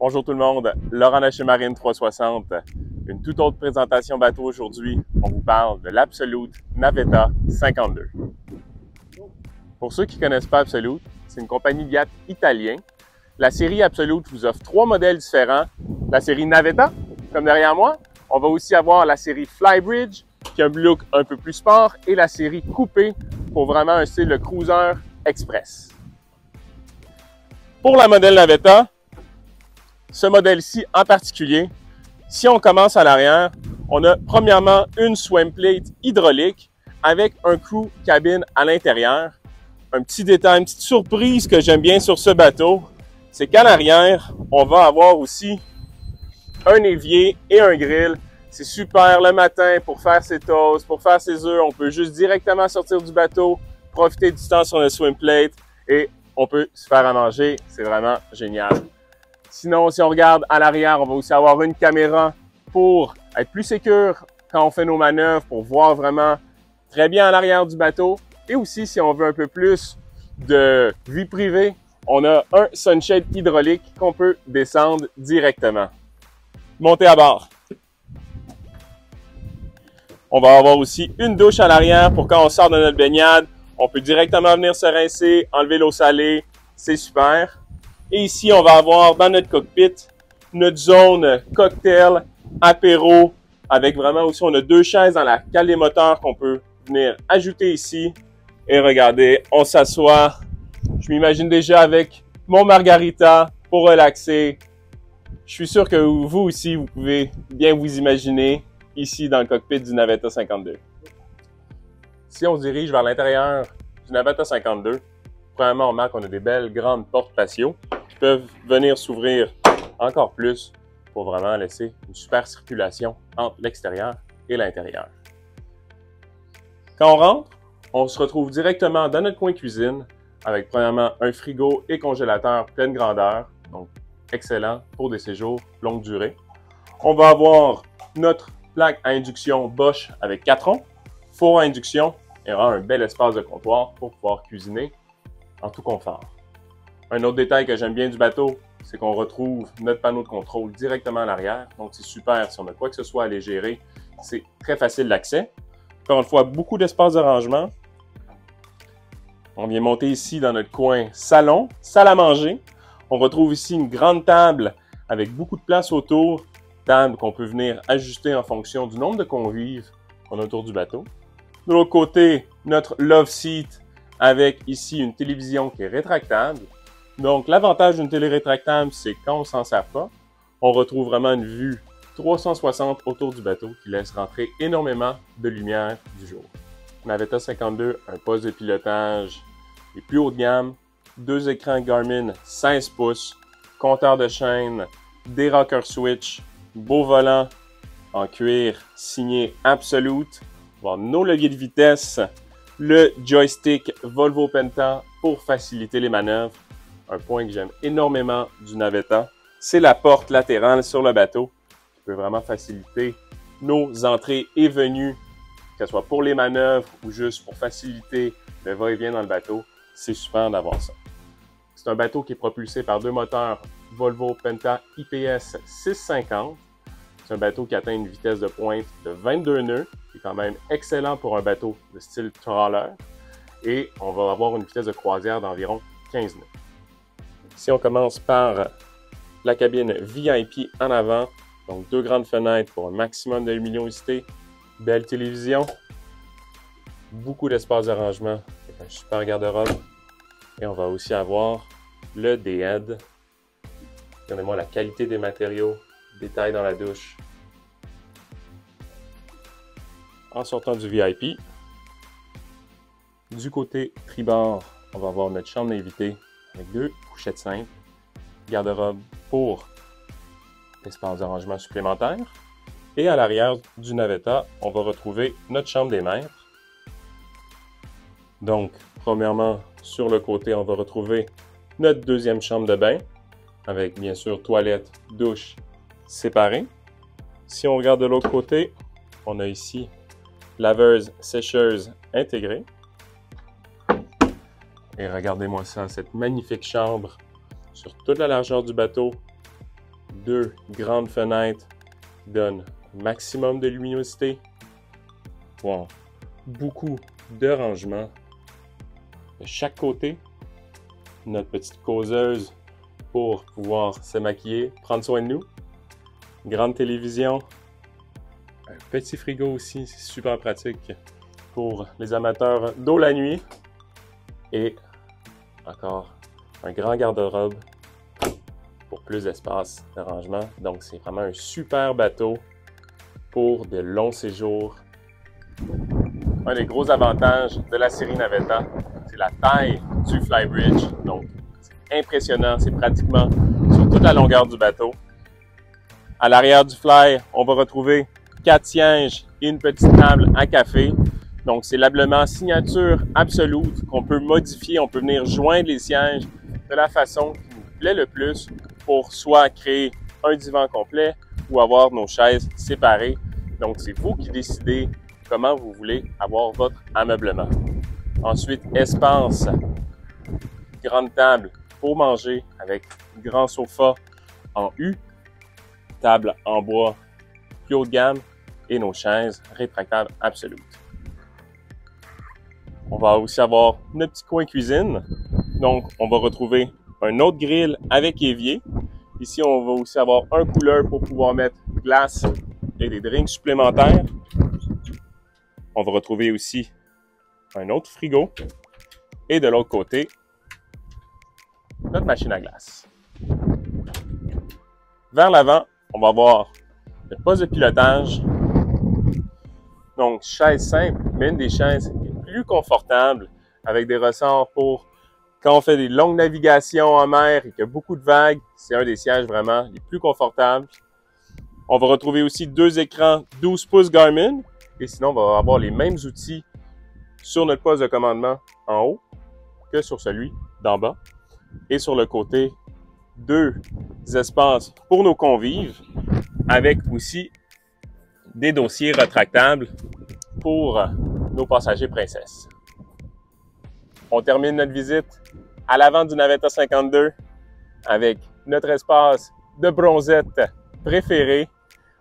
Bonjour tout le monde, Laurent de chez Marine 360. Une toute autre présentation bateau aujourd'hui. On vous parle de l'Absolute Navetta 52. Pour ceux qui ne connaissent pas Absolute, c'est une compagnie de yacht italien. La série Absolute vous offre 3 modèles différents. La série Navetta, comme derrière moi. On va aussi avoir la série Flybridge, qui a un look un peu plus sport, et la série Coupé, pour vraiment un style de cruiser express. Pour la modèle Navetta, ce modèle-ci en particulier, si on commence à l'arrière, on a premièrement une swim plate hydraulique avec un crew cabine à l'intérieur. Un petit détail, une petite surprise que j'aime bien sur ce bateau, c'est qu'à l'arrière, on va avoir aussi un évier et un grill. C'est super le matin pour faire ses toasts, pour faire ses œufs. On peut juste directement sortir du bateau, profiter du temps sur le swim plate et on peut se faire à manger. C'est vraiment génial. Sinon, si on regarde à l'arrière, on va aussi avoir une caméra pour être plus sécure quand on fait nos manœuvres, pour voir vraiment très bien à l'arrière du bateau. Et aussi, si on veut un peu plus de vie privée, on a un sunshade hydraulique qu'on peut descendre directement. Montez à bord. On va avoir aussi une douche à l'arrière pour quand on sort de notre baignade. On peut directement venir se rincer, enlever l'eau salée. C'est super. Et ici, on va avoir dans notre cockpit notre zone cocktail, apéro, avec vraiment aussi, on a 2 chaises dans la cale des moteurs qu'on peut venir ajouter ici. Et regardez, on s'assoit. Je m'imagine déjà avec mon margarita pour relaxer. Je suis sûr que vous aussi, vous pouvez bien vous imaginer ici dans le cockpit du Navetta 52. Si on se dirige vers l'intérieur du Navetta 52, premièrement, on remarque qu'on a des belles grandes portes patio qui peuvent venir s'ouvrir encore plus pour vraiment laisser une super circulation entre l'extérieur et l'intérieur. Quand on rentre, on se retrouve directement dans notre coin cuisine avec premièrement un frigo et congélateur pleine grandeur, donc excellent pour des séjours longue durée. On va avoir notre plaque à induction Bosch avec 4 ronds, four à induction et un bel espace de comptoir pour pouvoir cuisiner en tout confort. Un autre détail que j'aime bien du bateau, c'est qu'on retrouve notre panneau de contrôle directement à l'arrière. Donc, c'est super. Si on a quoi que ce soit à les gérer, c'est très facile d'accès. Encore une fois, beaucoup d'espace de rangement. On vient monter ici dans notre coin salon, salle à manger. On retrouve ici une grande table avec beaucoup de place autour. Table qu'on peut venir ajuster en fonction du nombre de convives qu'on a autour du bateau. De l'autre côté, notre love seat avec ici une télévision qui est rétractable. Donc, l'avantage d'une télé rétractable, c'est quand on ne s'en sert pas, on retrouve vraiment une vue 360 autour du bateau qui laisse rentrer énormément de lumière du jour. Navetta 52, un poste de pilotage les plus haut de gamme, 2 écrans Garmin 16 pouces, compteur de chaîne, des rocker switch, beau volant en cuir signé Absolute, on va avoir nos leviers de vitesse, le joystick Volvo Penta pour faciliter les manœuvres. Un point que j'aime énormément du Navetta, c'est la porte latérale sur le bateau qui peut vraiment faciliter nos entrées et venues, que ce soit pour les manœuvres ou juste pour faciliter le va-et-vient dans le bateau. C'est super d'avoir ça. C'est un bateau qui est propulsé par 2 moteurs Volvo Penta IPS 650. C'est un bateau qui atteint une vitesse de pointe de 22 nœuds, qui est quand même excellent pour un bateau de style trawler. Et on va avoir une vitesse de croisière d'environ 15 nœuds. Si on commence par la cabine VIP en avant, donc 2 grandes fenêtres pour un maximum de luminosité, belle télévision, beaucoup d'espace de rangement avec un super garde-robe. Et on va aussi avoir le D-Head. Regardez-moi la qualité des matériaux, détails dans la douche. En sortant du VIP, du côté tribord, on va avoir notre chambre d'invité avec 2 couchettes simples, garde-robe pour l'espace de rangement supplémentaire. Et à l'arrière du Navetta, on va retrouver notre chambre des maîtres. Donc, premièrement, sur le côté, on va retrouver notre deuxième chambre de bain avec bien sûr toilette, douche séparées. Si on regarde de l'autre côté, on a ici laveuse, sécheuse intégrée. Et regardez-moi ça, cette magnifique chambre sur toute la largeur du bateau. 2 grandes fenêtres qui donnent un maximum de luminosité. Wow. Beaucoup de rangements de chaque côté. Notre petite causeuse pour pouvoir se maquiller, prendre soin de nous. Grande télévision. Un petit frigo aussi, c'est super pratique pour les amateurs d'eau la nuit. Et encore un grand garde-robe pour plus d'espace de rangement. Donc, c'est vraiment un super bateau pour de longs séjours. Un des gros avantages de la série Navetta, c'est la taille du Flybridge. Donc, c'est impressionnant. C'est pratiquement sur toute la longueur du bateau. À l'arrière du Fly, on va retrouver 4 sièges et une petite table à café. Donc, c'est l'ablement signature absolue qu'on peut modifier. On peut venir joindre les sièges de la façon qui nous plaît le plus pour soit créer un divan complet ou avoir nos chaises séparées. Donc, c'est vous qui décidez comment vous voulez avoir votre ameublement. Ensuite, espace, grande table pour manger avec grand sofa en U, table en bois plus haut de gamme et nos chaises rétractables absolues. On va aussi avoir notre petit coin cuisine. Donc, on va retrouver un autre grill avec évier. Ici, on va aussi avoir un cooler pour pouvoir mettre glace et des drinks supplémentaires. On va retrouver aussi un autre frigo. Et de l'autre côté, notre machine à glace. Vers l'avant, on va avoir le poste de pilotage. Donc, chaise simple, mais une des chaises plus confortable avec des ressorts pour quand on fait des longues navigations en mer et qu'il y a beaucoup de vagues. C'est un des sièges vraiment les plus confortables. On va retrouver aussi 2 écrans 12 pouces Garmin et sinon on va avoir les mêmes outils sur notre poste de commandement en haut que sur celui d'en bas. Et sur le côté, 2 espaces pour nos convives avec aussi des dossiers retractables pour nos passagers princesses. On termine notre visite à l'avant du Navetta 52 avec notre espace de bronzette préféré.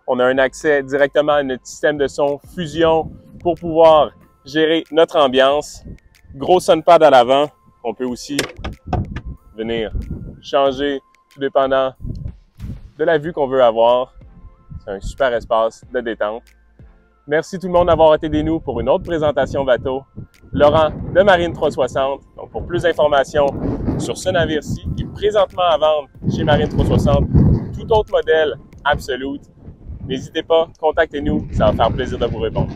On a un accès directement à notre système de son Fusion pour pouvoir gérer notre ambiance. Gros sunpad à l'avant. On peut aussi venir changer tout dépendant de la vue qu'on veut avoir. C'est un super espace de détente. Merci tout le monde d'avoir été des nous pour une autre présentation bateau. Laurent de Marine 360. Donc, pour plus d'informations sur ce navire-ci, qui est présentement à vendre chez Marine 360, tout autre modèle Absolute, n'hésitez pas, contactez-nous, ça va faire plaisir de vous répondre.